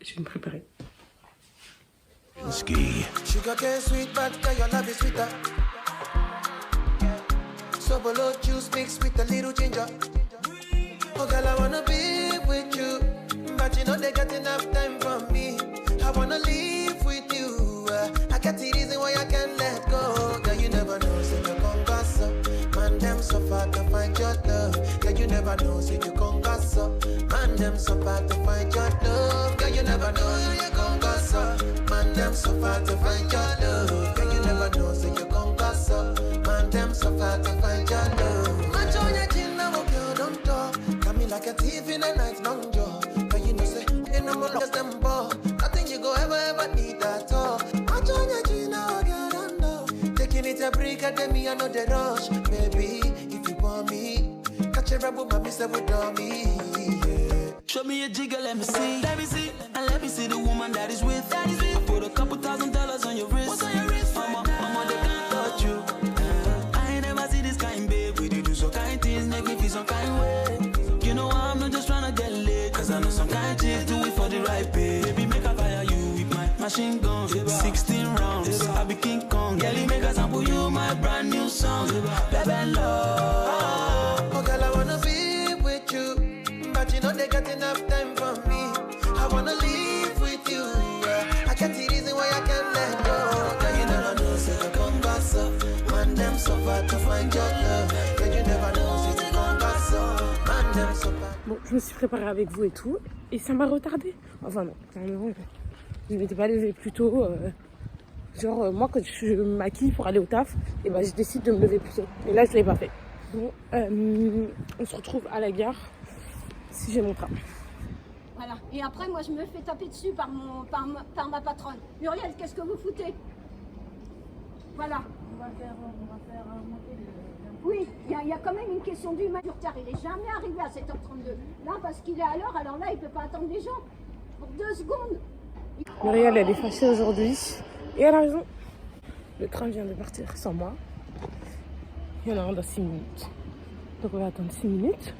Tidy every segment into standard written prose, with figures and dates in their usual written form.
Je vais me préparer. Sugar cane sweet, but your love is sweeter. Sobolo juice mixed with a little ginger. Oh girl, I wanna be with you, but you know they got enough time for me. I wanna live with you. I got the reason why I can't let go. Girl, you never know, say you gon' gossip. Man, them so far to find your love. Girl, you never know, say you gon' gossip. Man, them so far to find your love. Girl, you never know, you gon' gossip. Man, them so far to find your love. Girl, you never know, say you gon' gossip. Man, them so far to find your love. Match on your chin, now girl, don't talk. Got me like a thief in a night long jaw. But you know, say, you know, more lost them ball. Nothing you go ever need at all. Match on your chin, now girl, don't know. Taking it a break, and then me, I know the rush. Baby, if you want me, catch a rebel, my miss with me. Show me a jigger, let me see. Let me see. And let me see the woman that is with. I put a couple $1,000 on your wrist. What's on your wrist? Mama, they can't touch you. I ain't never see this kind, babe. We do some kind things, make me feel some kind way. You know I'm not just tryna get laid. Cause I know some kind chicks do it for the right pay. Baby, make I fire you with my machine gun. 16 rounds, I be King Kong. Girlie, make I sample you my brand new song. Baby, love. Oh girl, I wanna be with you, but you know they got enough time for me. I wanna live with you. I got the reason why I can't let go. Girl, you never know, say you gon' gossip. Man, them so far to find your love. Girl, you never know, say you gon' gossip. Man, them so far. Bon, je me suis préparée avec vous et tout, et ça m'a retardé. Enfin non, je ne m'étais pas levée plus tôt. Moi, quand je me maquille pour aller au taf, et ben, je décide de me lever plus tôt. Et là, je ne l'ai pas fait. Bon, on se retrouve à la gare, si j'ai mon train. Voilà. Et après, moi, je me fais taper dessus par ma patronne. Muriel, qu'est-ce que vous foutez? Voilà. On va faire monter le... Oui, il y a quand même une question d'humain du retard. Il n'est jamais arrivé à 7h32. Là, parce qu'il est à l'heure, alors là, il ne peut pas attendre les gens. Pour 2 secondes. Muriel, elle est fâchée aujourd'hui. Et elle a raison. Le train vient de partir sans moi. Il y en a un dans 6 minutes. Donc on va attendre 6 minutes.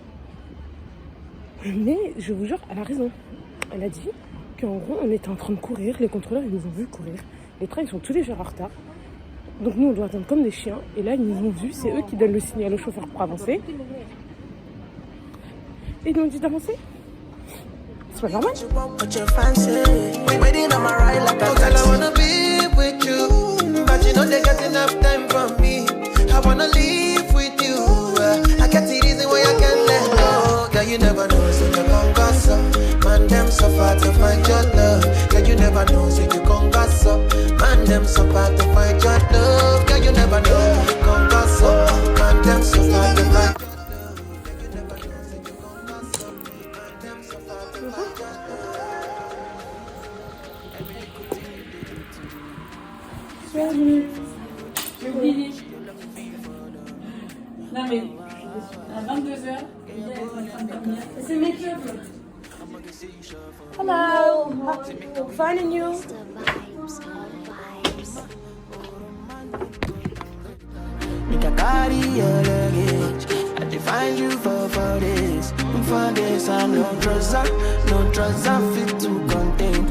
Mais je vous jure, elle a raison. Elle a dit qu'en gros, on était en train de courir. Les contrôleurs, ils nous ont vu courir. Les trains, ils sont tous les jours en retard. Donc nous, on doit attendre comme des chiens. Et là, ils nous ont vus. C'est eux qui donnent le signal au chauffeur pour avancer. Et ils nous ont dit d'avancer. C'est pas normal. You never know, so you gon' gossip. Man, them so far to find your love. Girl, you never know, so you gon' gossip. Man, them so far to find your love. Girl, you never know, you gon' gossip. Man, them so far to find your love. Girl, you never know, so you gon' gossip. Man, them so far to find your Bienvenue. J'ai oublié. Non mais, à 22h, c'est mes clubs. Hello. Finding you. Make a carry your luggage. I define you for this. For this, I no trust, fit to contain.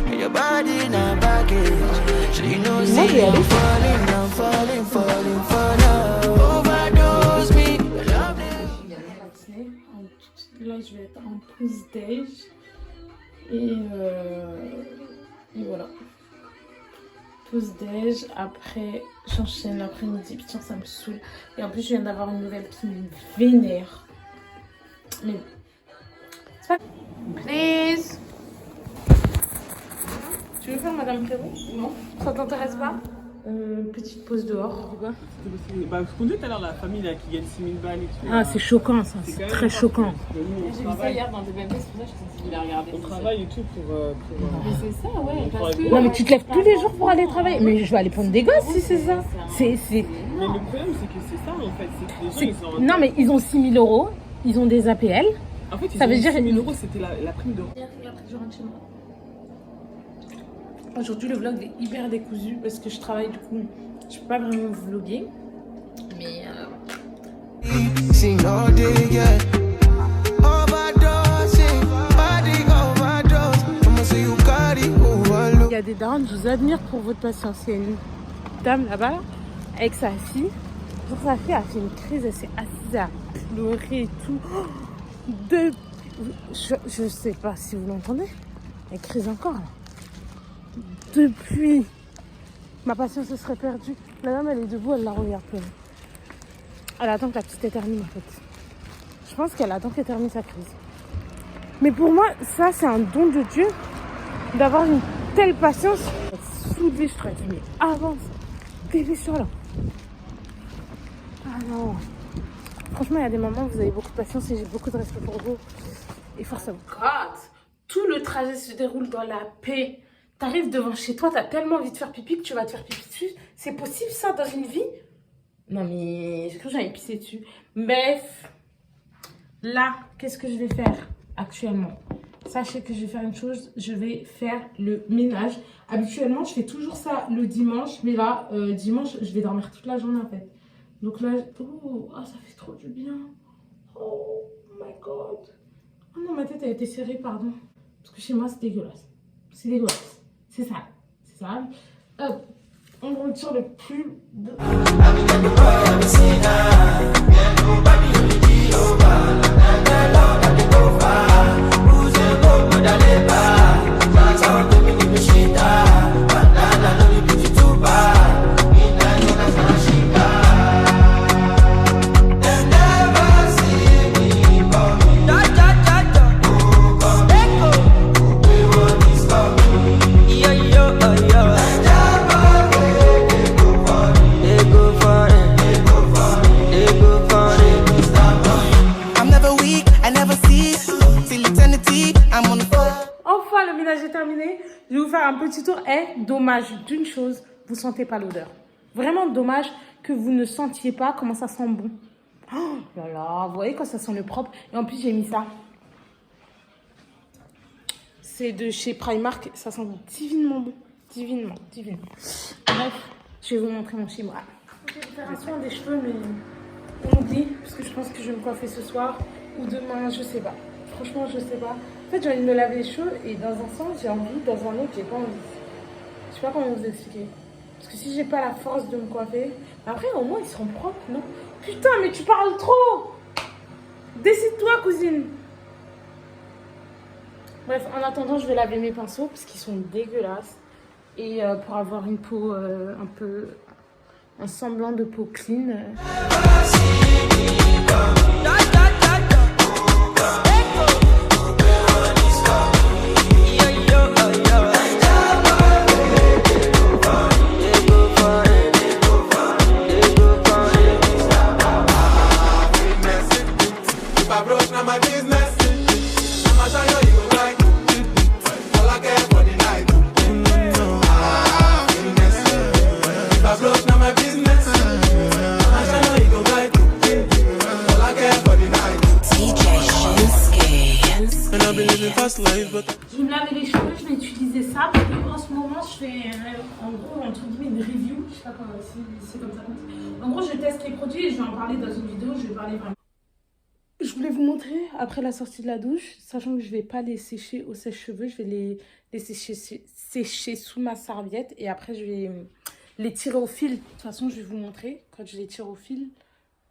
And your body now baggage. So you know, say I'm falling for love. Overdose me, love them. Là, je vais être en pause déj. Et voilà. Pause déj. Après, j'enchaîne l'après-midi. Putain, ça me saoule. Et en plus, je viens d'avoir une nouvelle qui me vénère. Mais c'est pas... Please. Tu veux faire Madame Prévost? Non. Ça t'intéresse pas? Petite pause dehors. Bah, je conduis tout à l'heure la famille là, qui gagne 6000 balles et tout. Ah, c'est choquant ça, c'est très choquant. J'ai vu ça hier dans des BMP, c'est pour ça que je t'ai dit de la regarder. On travaille et tout pour Mais c'est ça, ouais. Parce que... Non mais tu te lèves tous les jours pour aller travailler. Mais je vais aller prendre des gosses si c'est ça. Mais le problème c'est que c'est ça en fait, c'est que les gens ils sont... Non mais ils ont 6 000 €, ils ont des APL. En fait, ça veut dire 6 000 €, c'était la prime de... Après, je rentre chez moi. Aujourd'hui, le vlog est hyper décousu parce que je travaille, du coup, je peux pas vraiment vlogger. Mais Overdosing, body overdose. I'ma say you darons, je vous admire pour votre patience. Il y a une dame là-bas, avec sa fille. Genre, sa fille a fait une crise, elle s'est assise à pleurer et tout. Je sais pas si vous l'entendez. Elle crise encore là. Depuis, ma patience se serait perdue. La dame, elle est debout, elle la regarde pleurer. Elle attend que la petite termine en fait. Je pense qu'elle attend qu'elle termine sa crise. Mais pour moi, ça, c'est un don de Dieu d'avoir une telle patience. Soulever, je te dis, mais avance, dépêche-toi là. Ah non. Franchement, il y a des moments où vous avez beaucoup de patience et j'ai beaucoup de respect pour vous. Et force à vous. God, tout le trajet se déroule dans la paix. T'arrives devant chez toi, t'as tellement envie de faire pipi que tu vas te faire pipi dessus. C'est possible ça dans une vie? Non mais, j'ai cru que j'allais pisser dessus. Bref, là, qu'est-ce que je vais faire actuellement? Sachez que je vais faire une chose, je vais faire le ménage. Habituellement, je fais toujours ça le dimanche, mais là, dimanche, je vais dormir toute la journée en fait. Donc là, oh, ça fait trop du bien. Oh my god. Oh non, ma tête a été serrée, pardon. Parce que chez moi, c'est dégueulasse. C'est dégueulasse. C'est sale. C'est sale. Hop, on retire le pull de... Enfin, le ménage est terminé. Je vais vous faire un petit tour. Dommage d'une chose, vous sentez pas l'odeur. Vraiment dommage que vous ne sentiez pas comment ça sent bon. Oh là là, vous voyez quand ça sent le propre. Et en plus, j'ai mis ça. C'est de chez Primark. Ça sent divinement bon. Divinement. Bref, je vais vous montrer mon chez moi. Je vais faire soin des cheveux, mais on dit, parce que je pense que je vais me coiffer ce soir ou demain, je sais pas. Franchement, je sais pas. En fait, j'ai envie de me laver les cheveux et dans un sens, j'ai envie, dans un autre, j'ai pas envie. Je sais pas comment vous expliquer. Parce que si j'ai pas la force de me coiffer, après, au moins, ils seront propres, non? Putain, mais tu parles trop! Décide-toi, cousine! Bref, en attendant, je vais laver mes pinceaux parce qu'ils sont dégueulasses. Et pour avoir une peau un peu... un semblant de peau clean. fast life, but Je vais me laver les cheveux, je vais utiliser ça parce qu'en ce moment je fais en gros entre guillemets une review, je sais pas comment c'est comme ça. En gros je teste les produits et je vais en parler dans une vidéo, je vais parler vraiment. Je voulais vous montrer après la sortie de la douche, sachant que je vais pas les sécher au sèche-cheveux, je vais les sécher sous ma serviette et après je vais les tirer au fil. De toute façon je vais vous montrer quand je les tire au fil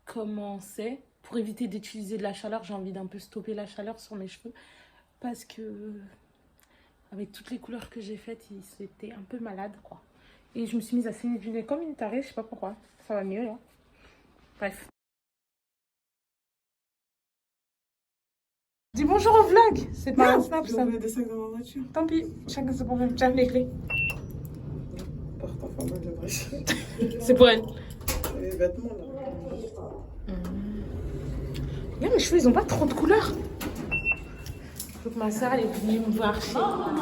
comment c'est. Pour éviter d'utiliser de la chaleur, j'ai envie d'un peu stopper la chaleur sur mes cheveux. Parce que, avec toutes les couleurs que j'ai faites, c'était un peu malade, quoi. Et je me suis mise à saigner du nez comme une tarée, je sais pas pourquoi. Ça va mieux, là. Bref. Dis bonjour au vlog. C'est pas un snap, ça. Des sacs dans ma voiture. Tant pis, chacun ses problèmes. Tiens, les clés. Porte enfin mal de vrai. C'est pour elle. Les vêtements, là. Regarde, mes cheveux, ils ont pas trop de couleurs. Faut que ma soeur, elle est venue me voir chez moi.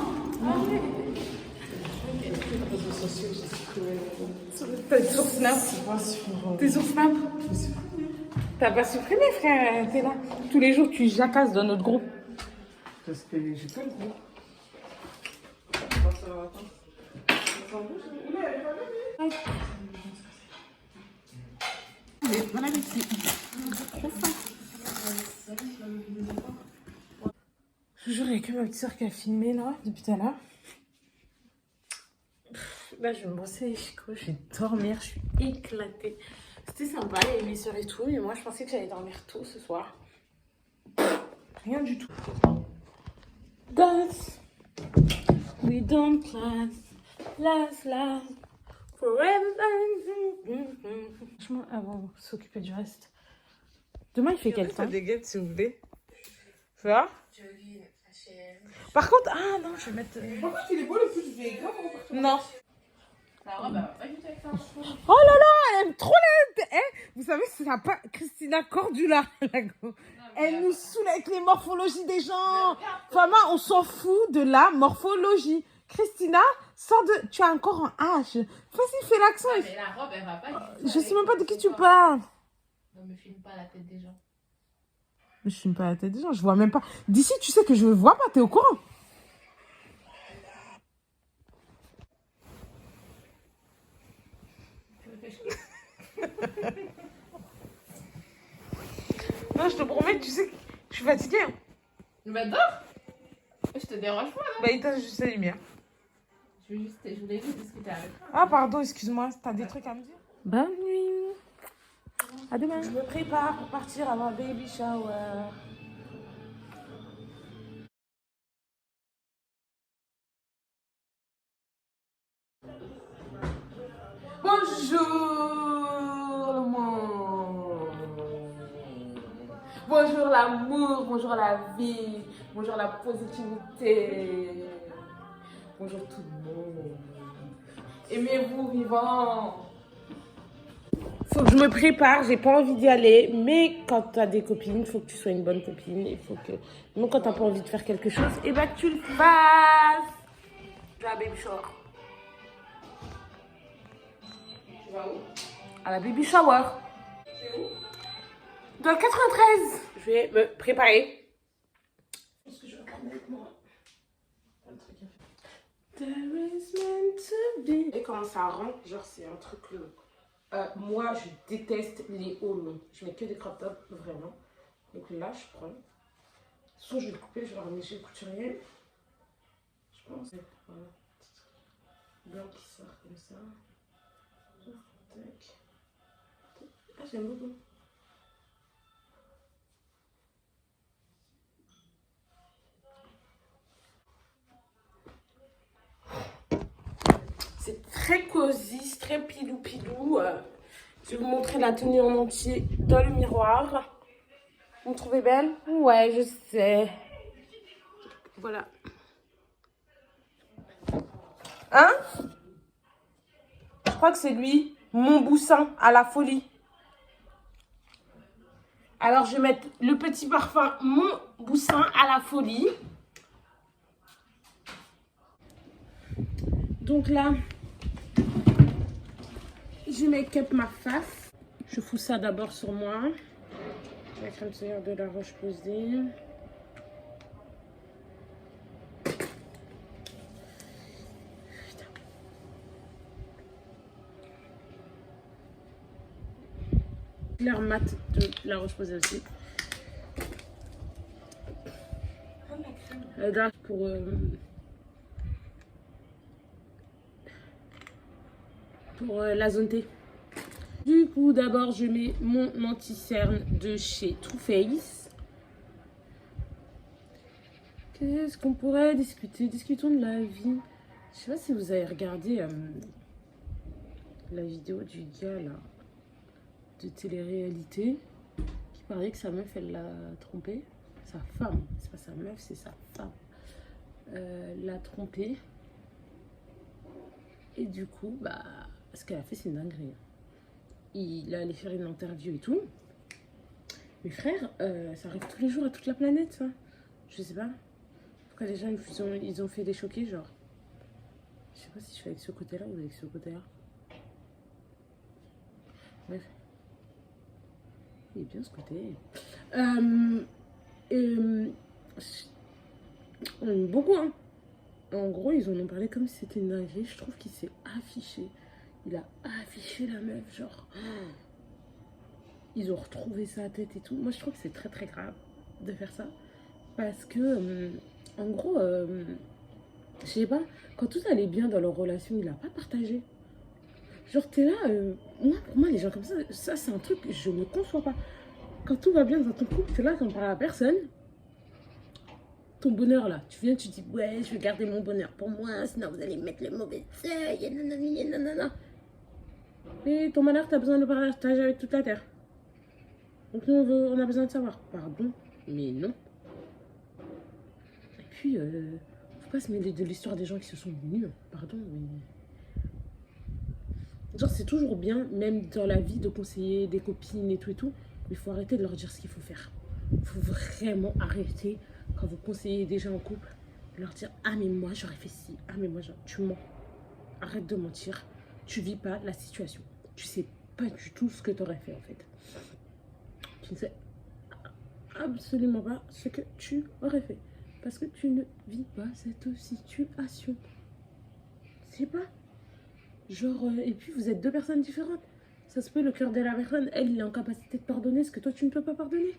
T'es sur Snap? T'es sur Snap? T'as pas supprimé, frère, t'es là. Tous les jours, tu jacasses dans notre groupe. Parce que j'ai pas le gros. Voilà, merci. Je vous jure, il n'y a que ma petite soeur qui a filmé là, depuis tout à l'heure. Là, je vais me brosser les chicots, je vais dormir, je suis éclatée. C'était sympa, il y avait mes soeurs et tout, mais moi, je pensais que j'allais dormir tôt ce soir. Rien du tout. Dance, we don't last forever. Franchement, avant de s'occuper du reste. Demain, il fait quel temps? Des guettes, si vous voulez. Tu vois? Par contre, ah non, je vais mettre. Par contre, il est beau le pull, je vais grave repartir. Non. La robe, elle va pas du tout avec ça. Oh là là, elle aime trop la... Vous savez, c'est pas Christina Cordula. Elle nous saoule avec les morphologies des gens. Fama, on s'en fout de la morphologie. Christina, sors de... Tu as encore un H. Vas-y, fais l'accent. Mais la robe, elle va pas du tout. Je sais même pas de qui tu parles. Non, me filme pas la tête des gens. Mais je filme pas la tête des gens, je vois même pas. D'ici, tu sais que je vois pas, t'es au courant? Non, je te promets, tu sais que je suis fatiguée. Hein. Bah, dors. Je te dérange pas, non? Bah, éteins juste la lumière. Je voulais juste discuter avec toi. Ah, pardon, excuse-moi, t'as des trucs à me dire? Bonne nuit. À demain. Je me prépare pour partir à ma baby shower. Bonjour le monde. Bonjour l'amour, bonjour la vie, bonjour la positivité. Bonjour tout le monde. Aimez-vous vivant. Faut que je me prépare, j'ai pas envie d'y aller, mais quand t'as des copines, il faut que tu sois une bonne copine, il faut que, même quand t'as pas envie de faire quelque chose, et bah que tu le fasses. Je vais à la baby shower. Tu vas où? À la baby shower. C'est où? Dans le 93. Je vais me préparer. Est-ce que je vais regarder avec moi? There is meant to be. Et quand ça rentre, genre c'est un truc long. Moi, je déteste les hauts longs. Je mets que des crop tops, vraiment. Donc là, je prends. Soit je vais le couper, je vais le ramener chez le couturier. Je pense. Voilà. Blanc qui sort comme ça. Tac. Ah, j'aime beaucoup. C'est très cosy, c'est très pilou-pilou. Je vais vous montrer la tenue en entier dans le miroir. Vous me trouvez belle? Ouais, je sais. Voilà. Hein? Je crois que c'est lui, mon boussin à la folie. Alors, je vais mettre le petit parfum, mon boussin à la folie. Donc là, je make-up ma face. Je fous ça d'abord sur moi. La crème solaire de la Roche-Posay. L'air mat de la Roche-Posay aussi. Là, pour la zone T. Du coup, d'abord, je mets mon anti-cerne de chez Too Faced. Qu'est-ce qu'on pourrait discuter? Discutons de la vie. Je sais pas si vous avez regardé la vidéo du gars là de télé-réalité qui parlait que sa meuf, elle l'a trompé. Sa femme, c'est pas sa meuf, c'est sa femme. L'a trompé. Et du coup, bah, ce qu'elle a fait, c'est une dinguerie. Il est allé faire une interview et tout. Mais frère, ça arrive tous les jours à toute la planète, ça. Je sais pas. Pourquoi les gens, ils ont fait des choqués, genre. Je sais pas si je suis avec ce côté-là ou avec ce côté-là. Bref. Il est bien ce côté. Beaucoup, hein. En gros, ils en ont parlé comme si c'était une dinguerie. Je trouve qu'il s'est affiché. Il a affiché la meuf, genre. Ils ont retrouvé sa tête et tout. Moi, je trouve que c'est très très grave de faire ça. Parce que, en gros, Je sais pas, quand tout allait bien dans leur relation, il a pas partagé. Genre, t'es là, pour moi, les gens comme ça c'est un truc que je ne conçois pas. Quand tout va bien dans ton couple, t'es là, t'en parles à personne. Ton bonheur là, tu viens, tu dis, ouais, je vais garder mon bonheur pour moi, sinon vous allez mettre le mauvais seuil, nanana. Et ton bonheur, t'as besoin de partager avec toute la terre. Donc nous, on a besoin de savoir. Pardon, mais non. Et puis, faut pas se mêler de l'histoire des gens qui se sont nus. Pardon, mais... Genre, c'est toujours bien, même dans la vie, de conseiller des copines et tout. Mais il faut arrêter de leur dire ce qu'il faut faire. Il faut vraiment arrêter, quand vous conseillez des gens en couple, de leur dire « Ah, mais moi, j'aurais fait ci. Ah, mais moi, tu mens. Arrête de mentir. Tu vis pas la situation. Tu sais pas du tout ce que tu aurais fait, en fait. Tu ne sais absolument pas ce que tu aurais fait. Parce que tu ne vis pas cette situation. C'est pas... Genre, et puis vous êtes deux personnes différentes. Ça se peut, le cœur de la personne, elle, il est en capacité de pardonner ce que toi, tu ne peux pas pardonner.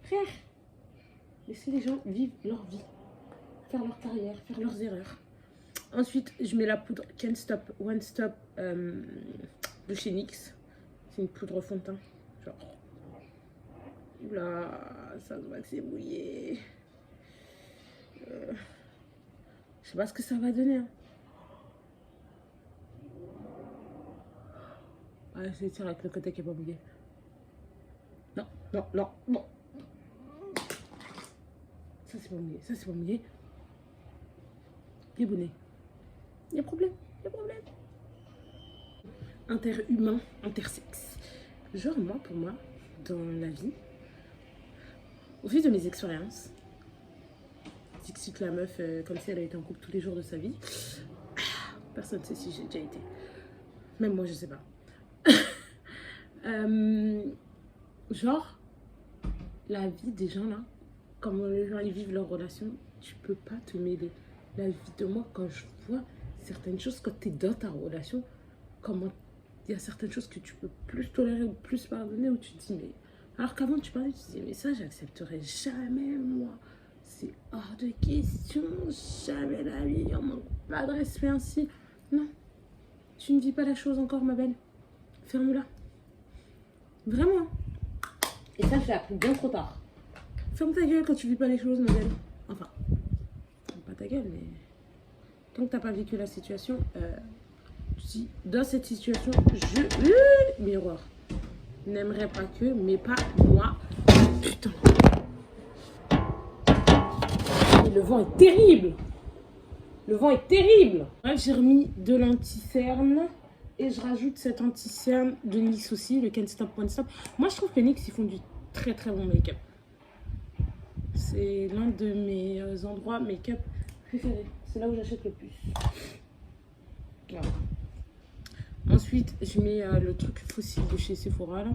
Frère, laissez les gens vivre leur vie, faire leur carrière, faire leurs erreurs. Ensuite, je mets la poudre Can't Stop, One Stop de chez NYX. C'est une poudre fond de teint. Genre, oula, ça se voit que c'est mouillé. Je sais pas ce que ça va donner, hein. Ah, je vais tirer avec le côté qui est pas mouillé. Non. Ça, c'est pas mouillé. Ça, c'est pas mouillé. Débonné. Il y a problème. Interhumain, intersexe. Genre, moi, pour moi, dans la vie, au fil de mes expériences, Dixit la meuf, comme si elle avait été en couple tous les jours de sa vie. Personne ne sait si j'ai déjà été. Même moi, je sais pas. Genre, la vie des gens là, comment les gens ils vivent leur relation, tu peux pas te mêler. La vie de moi, quand je vois certaines choses, quand tu es dans ta relation, comment il y a certaines choses que tu peux plus tolérer ou plus pardonner, où tu te dis, mais alors qu'avant tu parlais, tu te disais, mais ça j'accepterai jamais, moi, c'est hors de question, jamais la vie, on manque pas de respect ainsi. Non, tu ne vis pas la chose encore, ma belle. Ferme-la. Vraiment. Et ça, je l'ai appris bien trop tard. Ferme ta gueule quand tu vis pas les choses, ma belle. Enfin, pas ta gueule, mais tant que t'as pas vécu la situation, tu dis, dans cette situation, je... miroir. N'aimerais pas que, mais pas moi. Putain. Et le vent est terrible. Le vent est terrible. Bref, j'ai remis de l'anti-cerne. Et je rajoute cet anti-cerne de NYX aussi, le Can't Stop, One Stop. Moi, je trouve que NYX, ils font du très très bon make-up. C'est l'un de mes endroits make-up préférés. C'est là où j'achète le plus. Voilà. Ensuite, je mets le truc fossile de chez Sephora, là.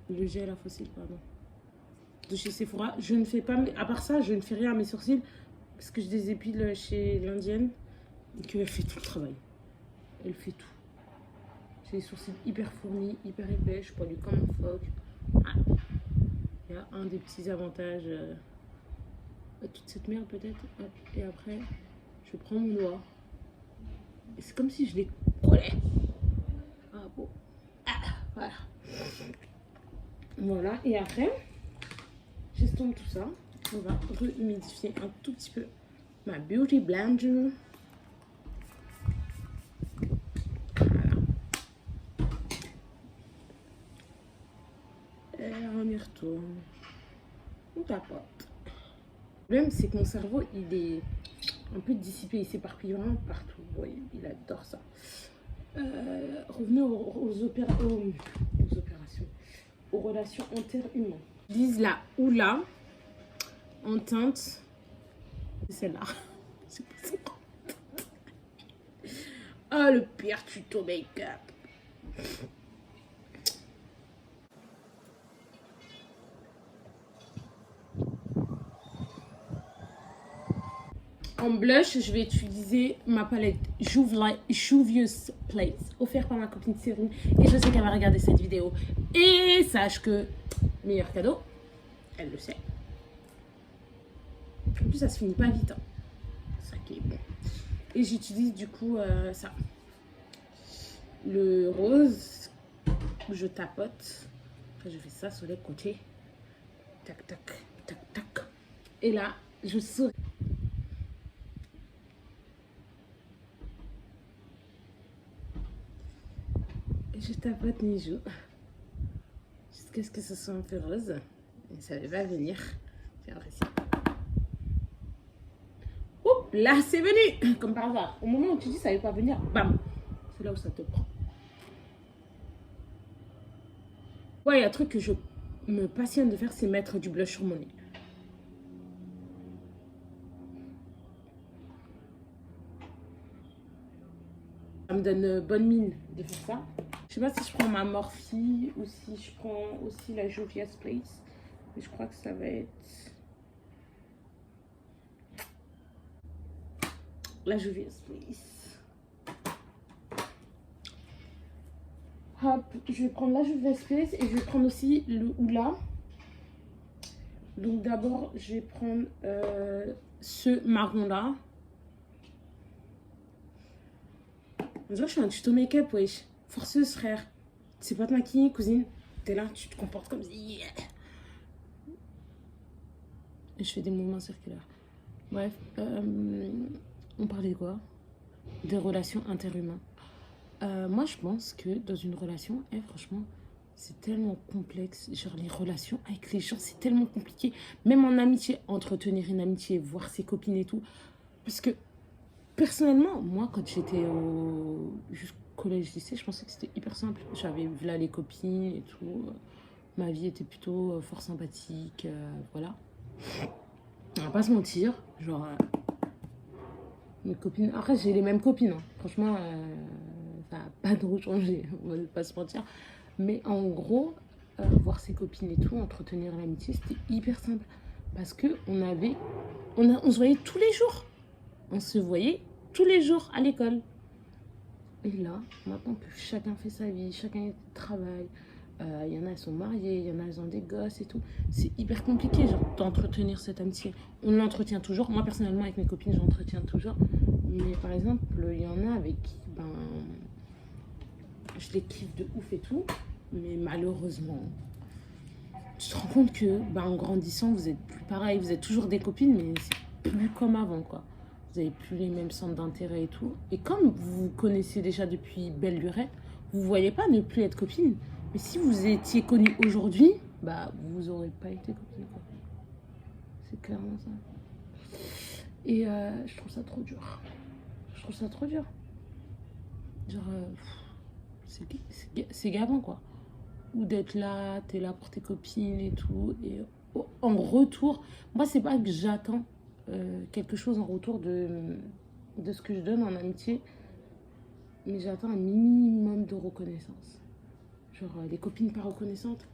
Le gel à fossile, pardon. De chez Sephora. Je ne fais pas... À part ça, je ne fais rien à mes sourcils. Parce que je les épile chez l'indienne. Et qu'elle fait tout le travail. Elle fait tout. J'ai les sourcils hyper fournis, hyper épais. Je poilue comme un phoque. Voilà. Il y a un des petits avantages à toute cette merde peut-être. Et après, je prends mon doigt. Et c'est comme si je les collais. Ah bon. Ah, voilà. Voilà. Et après, j'estompe tout ça. On va rehumidifier un tout petit peu ma Beauty Blender. Voilà. Et on y retourne. On tapote. Le problème, c'est que mon cerveau, il est un peu dissipé. Il s'éparpille vraiment partout. Oui, il adore ça. Revenons aux opérations. Aux relations interhumaines. J'utilise la Oula en teinte. C'est celle-là. Oh, le pire tuto make-up. En blush, je vais utiliser ma palette Juvia's Place, offerte par ma copine Cyrine. Et je sais qu'elle va regarder cette vidéo. Et sache que, meilleur cadeau, elle le sait. En plus, ça se finit pas vite. Hein. Ça qui est bon. Et j'utilise du coup ça. Le rose, je tapote. Après, je fais ça sur les côtés. Tac, tac, tac, tac. Et là, je souris. Je tapote mes joues. Jusqu'à ce que ce soit un peu rose. Et ça ne va pas venir. J'ai l'impression. Oups, là, c'est venu. Comme par hasard. Au moment où tu dis ça ne va pas venir, bam. C'est là où ça te prend. Ouais, il y a un truc que je me passionne de faire, c'est mettre du blush sur mon nez. Ça me donne bonne mine de faire ça. Je sais pas si je prends ma Morphe ou si je prends aussi la Juvia's Place. Mais je crois que ça va être la Juvia's Place. Hop, je vais prendre la Juvia's Place et je vais prendre aussi le Hoola. Donc d'abord, je vais prendre ce marron là. On dirait que je fais un tuto make-up, wesh. Forceuse, frère. Tu sais pas te maquiller, cousine. T'es là, tu te comportes comme si... Yeah. Et je fais des mouvements circulaires. Bref, on parlait de quoi? Des relations interhumaines. Moi, je pense que dans une relation, franchement, c'est tellement complexe. Genre, les relations avec les gens, c'est tellement compliqué. Même en amitié, entretenir une amitié, voir ses copines et tout. Parce que, personnellement, moi, quand j'étais jusqu'au collège-lycée, je pensais que c'était hyper simple. J'avais vu là les copines et tout. Ma vie était plutôt fort sympathique. Voilà. On va pas se mentir. Genre, mes copines... Après, j'ai les mêmes copines. Hein. Franchement, ça n'a pas trop changé. On va pas se mentir. Mais en gros, voir ses copines et tout, entretenir l'amitié, c'était hyper simple. Parce que on se voyait tous les jours. On se voyait tous les jours à l'école. Et là, maintenant que chacun fait sa vie, chacun travaille, il y en a, elles sont mariées, il y en a, elles ont des gosses et tout. C'est hyper compliqué, genre, d'entretenir cette amitié. On l'entretient toujours. Moi, personnellement, avec mes copines, j'entretiens toujours. Mais par exemple, il y en a avec qui, je les kiffe de ouf et tout. Mais malheureusement, tu te rends compte que, en grandissant, vous êtes plus pareil. Vous êtes toujours des copines, mais c'est plus comme avant, quoi. Vous n'avez plus les mêmes centres d'intérêt et tout. Et comme vous vous connaissez déjà depuis belle lurette, vous ne voyez pas ne plus être copine. Mais si vous étiez connus aujourd'hui, vous n'aurez pas été copine, quoi. C'est clairement ça. Et je trouve ça trop dur. Je trouve ça trop dur. Genre, c'est gavant, quoi. Ou d'être là, t'es là pour tes copines et tout. Et en retour, moi, c'est pas que j'attends quelque chose en retour de ce que je donne en amitié, mais j'attends un minimum de reconnaissance. Genre les copines pas reconnaissantes.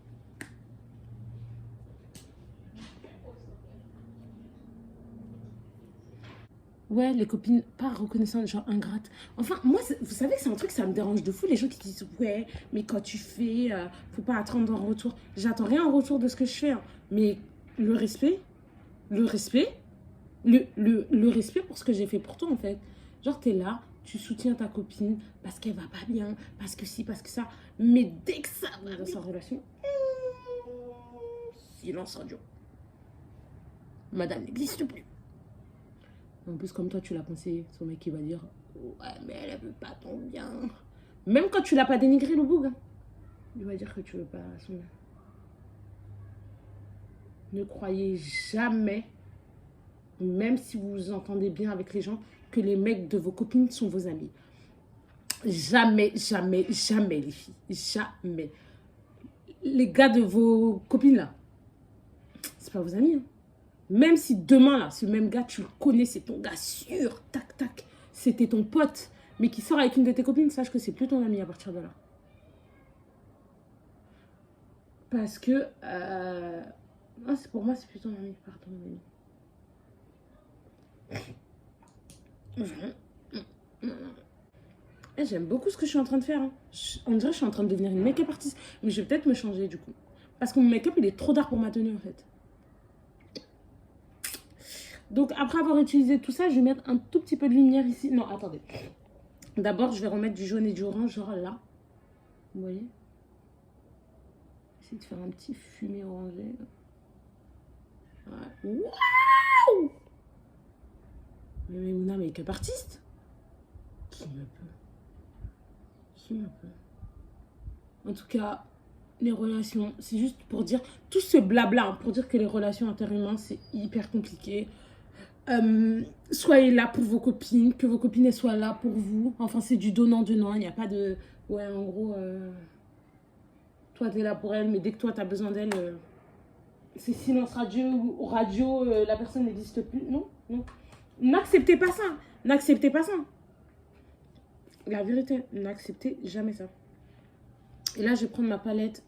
Ouais, les copines pas reconnaissantes, genre ingrates. Enfin, moi, vous savez, c'est un truc, ça me dérange de fou. Les gens qui disent, ouais, mais quand tu fais, faut pas attendre en retour. J'attends rien en retour de ce que je fais. Hein. Mais le respect pour ce que j'ai fait pour toi, en fait. Genre, t'es là, tu soutiens ta copine parce qu'elle va pas bien, parce que si, parce que ça. Mais dès que ça va dans sa relation, silence radio. Madame n'existe plus. En plus, comme toi, tu l'as pensé, son mec qui va dire ouais, mais elle veut pas ton bien. Même quand tu l'as pas dénigré, le boug, hein, il va dire que tu veux pas son bien. Ne croyez jamais, même si vous vous entendez bien avec les gens, que les mecs de vos copines sont vos amis. Jamais, jamais, jamais, les filles. Jamais. Les gars de vos copines, là, c'est pas vos amis, hein. Même si demain, là, ce même gars, tu le connais, c'est ton gars sûr, tac, tac, c'était ton pote, mais qui sort avec une de tes copines, sache que c'est plus ton ami à partir de là. Parce que, pour moi, c'est plus ton ami, pardon, ami. J'aime beaucoup ce que je suis en train de faire. Hein. On dirait que je suis en train de devenir une make-up artiste. Mais je vais peut-être me changer, du coup. Parce que mon make-up, il est trop d'art pour ma tenue, en fait. Donc après avoir utilisé tout ça, je vais mettre un tout petit peu de lumière ici. Non, attendez. D'abord, je vais remettre du jaune et du orange, genre là. Vous voyez? Essayer de faire un petit fumé orangé. Ouais. Waouh! Mais Memouna, make-up artiste? Qui me peut? Qui me peut? En tout cas, les relations, c'est juste pour dire, tout ce blabla, hein, pour dire que les relations interhumaines, c'est hyper compliqué. Soyez là pour vos copines, que vos copines elles soient là pour vous. Enfin, c'est du donnant-donnant, il n'y a pas de... Ouais, en gros, toi, t'es là pour elle, mais dès que toi, t'as besoin d'elle, c'est silence radio, la personne n'existe plus. Non, non. N'acceptez pas ça. N'acceptez pas ça. La vérité, n'acceptez jamais ça. Et là, je vais prendre ma palette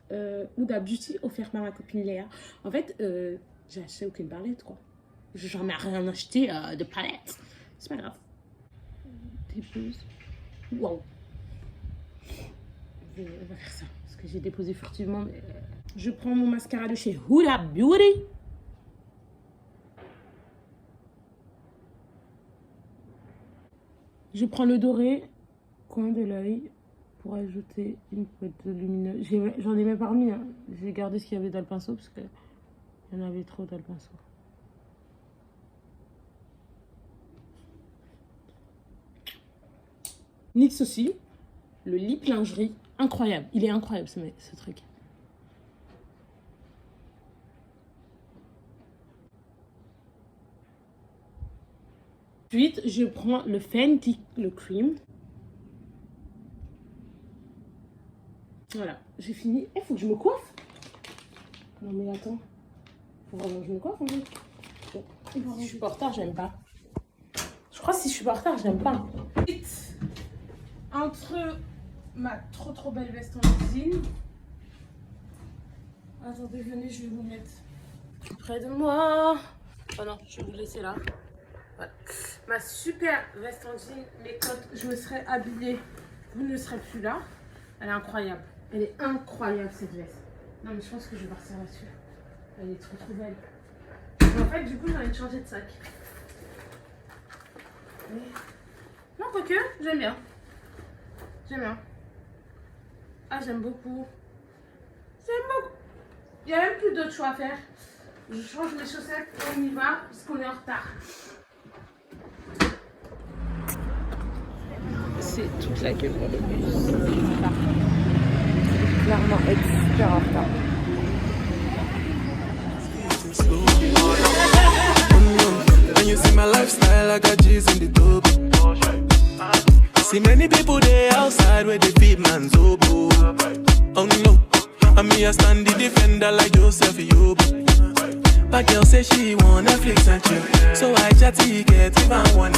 Huda Beauty offerte par ma copine Léa. En fait, j'ai acheté aucune palette, quoi. J'ai jamais rien acheté de palette. C'est pas grave. Dépose. Waouh. On va faire ça. Parce que j'ai déposé furtivement. Mais, je prends mon mascara de chez Huda Beauty. Je prends le doré, coin de l'œil, pour ajouter une pointe de lumineux. J'en ai même pas remis, hein. J'ai gardé ce qu'il y avait dans le pinceau parce qu'il y en avait trop dans le pinceau. NYX aussi, le lip lingerie, incroyable. Il est incroyable ce truc. Ensuite, je prends le Fenty, le cream. Voilà, j'ai fini. Il faut que je me coiffe. Non mais attends. Faut vraiment que je me coiffe en fait. Bon. Si je suis pas en retard, j'aime pas. Je crois que si je suis pas en retard, j'aime pas. Entre ma trop belle veste en jean. Attendez, venez, je vais vous mettre près de moi. Oh non, je vais vous laisser là. Voilà. Ma super veste en jean, mais quand je me serai habillée, vous ne serez plus là. Elle est incroyable. Elle est incroyable cette veste. Non mais je pense que je vais partir là-dessus. Elle est trop belle. Et en fait, du coup, j'ai envie de changer de sac. Mais... non, quoique, j'aime bien. J'aime bien. Ah, j'aime beaucoup. J'aime beaucoup. Il n'y a même plus d'autres choix à faire. Je change mes chaussettes et on y va parce qu'on est en retard. C'est toute la queue pour le bus. Clairement être super en retard. When you see my lifestyle, I got G's in the double. See many people there outside where they feed man's oboe. Oh no, and me I stand the defender like Joseph Yobo. My girl say she want Netflix and chill, so I chatty get even one.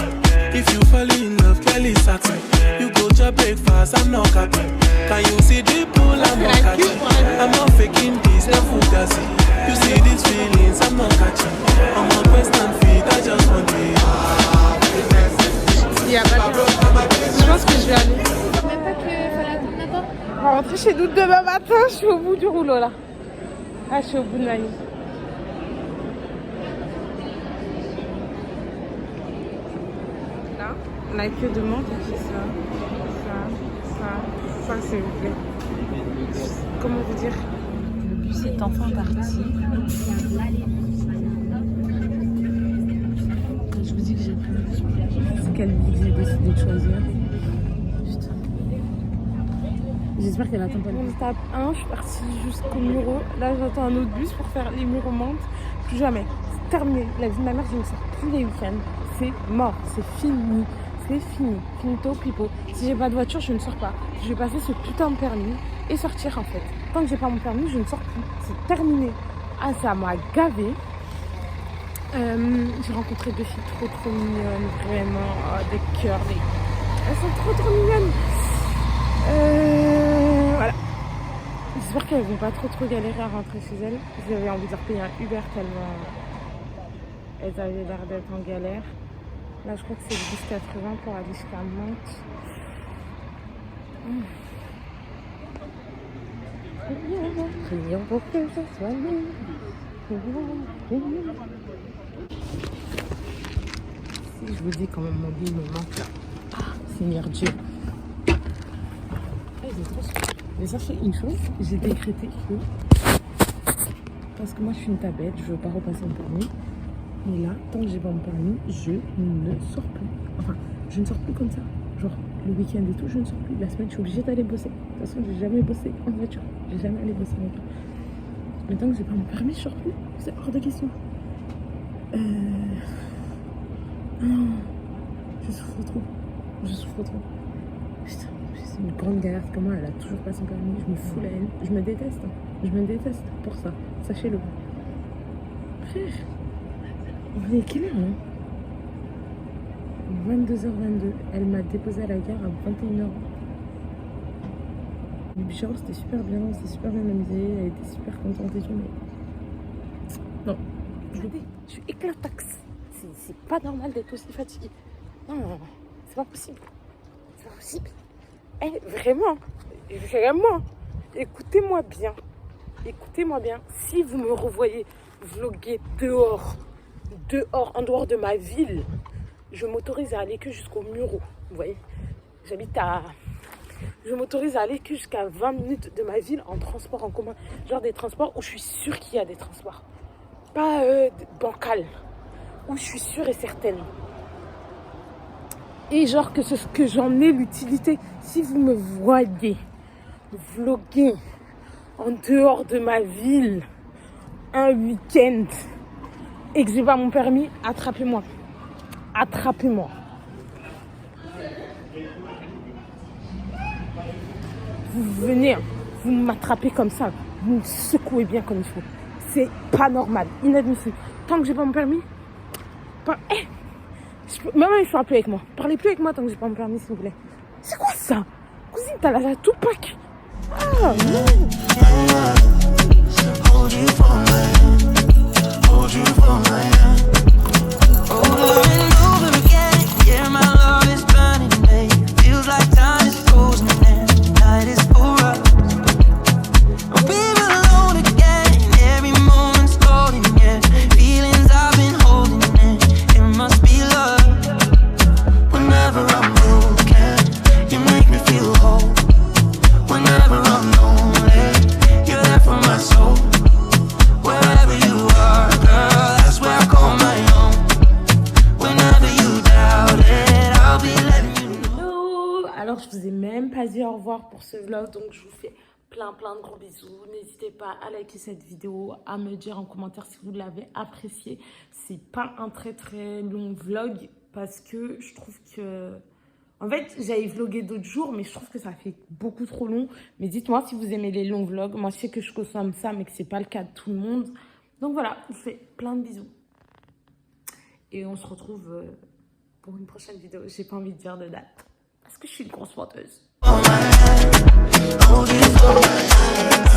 If you fall in love, Kelly satin. You go to breakfast, I'm not capping. Can you see the pool, I'm not catching. I'm not faking this, no fugazi. You see these feelings, I'm not catching. I'm on Western feet, I just want it. Il y a pas de... Je pense que je vais aller. Même pas qu'il fallait attendre là-bas. On va rentrer chez nous demain matin. Je suis au bout du rouleau là. Ah, je suis au bout de la ligne. Là, la queue de montre, c'est ça, s'il vous plaît. Comment vous dire? Le bus est enfin parti. Je vous dis que j'ai pris. C'est quelle vie que j'ai décidé de choisir. Putain. J'espère qu'elle attend pas. On tape 1, je suis partie jusqu'au Muro. Là, j'attends un autre bus pour faire les Mureaux Mantes. Plus jamais. C'est terminé. La vie de ma mère, je ne sors plus les week-ends. C'est mort. C'est fini. C'est fini. Finito, pipo. Si j'ai pas de voiture, je ne sors pas. Je vais passer ce putain de permis et sortir en fait. Tant que j'ai pas mon permis, je ne sors plus. C'est terminé. Ah, ça m'a gavé. J'ai rencontré deux filles trop mignonnes, vraiment, des cœurs, elles sont trop mignonnes. Voilà. J'espère qu'elles vont pas trop galérer à rentrer chez elles. J'avais envie de leur payer un Uber tellement elles avaient l'air d'être en galère. Là, je crois que c'est le 10,80 pour aller jusqu'à Mantes. Prions pour que ce soit nous. Si je vous dis quand même mon lit me manque là. Ah, Seigneur Dieu. Ah, il est trop super. Mais sachez une chose, j'ai décrété que... Parce que moi je suis une tablette, je veux pas repasser mon permis. Mais là, tant que j'ai pas mon permis, je ne sors plus. Enfin, je ne sors plus comme ça. Genre, le week-end et tout, je ne sors plus. La semaine, je suis obligée d'aller bosser. De toute façon, j'ai jamais bossé en voiture. J'ai jamais allé bosser en voiture. Mais tant que j'ai pas mon permis, je sors plus. C'est hors de question. Non, je souffre trop. Je souffre trop. Putain, c'est une grande galère comme moi. Elle a toujours pas son permis. Je me fous la haine. Je me déteste. Hein. Je me déteste pour ça. Sachez-le. Frère, on est quelle heure hein 22h22. Elle m'a déposé à la gare à 21h. Le Bichard, c'était super bien. On s'est super bien amusé. Elle était super contente et tout. Mais... non. Je suis éclataxe. C'est pas normal d'être aussi fatiguée. Non, non, non. C'est pas possible. C'est pas possible. Eh, vraiment. Écoutez-moi bien. Écoutez-moi bien. Si vous me revoyez vlogger dehors, en dehors de ma ville, je m'autorise à aller que jusqu'au Muro. Vous voyez, j'habite à... Je m'autorise à aller que jusqu'à 20 minutes de ma ville en transport en commun. Genre des transports où je suis sûre qu'il y a des transports. Pas bancal. Où je suis sûre et certaine. Et genre que j'en ai l'utilité. Si vous me voyez vlogger en dehors de ma ville un week-end et que j'ai pas mon permis, attrapez-moi. Attrapez-moi. Vous venez, vous m'attrapez comme ça, vous me secouez bien comme il faut. C'est pas normal, inadmissible. Tant que j'ai pas mon permis, maman, il faut appeler avec moi. Parlez plus avec moi tant que j'ai pas mon permis, s'il vous plaît. C'est quoi ça? Cousine, t'as la Tupac. Ah non. Hold you for my hand. Hold you for my hand. Over and over again. Yeah, my love is burning, babe. Feels like time is frozen and night is for us. We're alone again. Every moment's golden, yeah. Feelings I've been holding in. It must be love. Whenever I'm broken, you make me feel whole. Whenever I'm lonely, you're there for my soul. Wherever you are, girl, that's where I call my own. Whenever you doubt it, I'll be letting you know. Hello. Alors je vous ai même pas dit au revoir pour ce vlog, donc je vous fais plein de gros bisous. N'hésitez pas à liker cette vidéo, à me dire en commentaire si vous l'avez apprécié. C'est pas un très long vlog parce que je trouve que... En fait, j'avais vlogué d'autres jours, mais je trouve que ça fait beaucoup trop long. Mais dites-moi si vous aimez les longs vlogs. Moi, je sais que je consomme ça, mais que c'est pas le cas de tout le monde. Donc voilà, je vous fais plein de bisous. Et on se retrouve pour une prochaine vidéo. J'ai pas envie de dire de date. Parce que je suis une grosse menteuse. Hold you for my hand.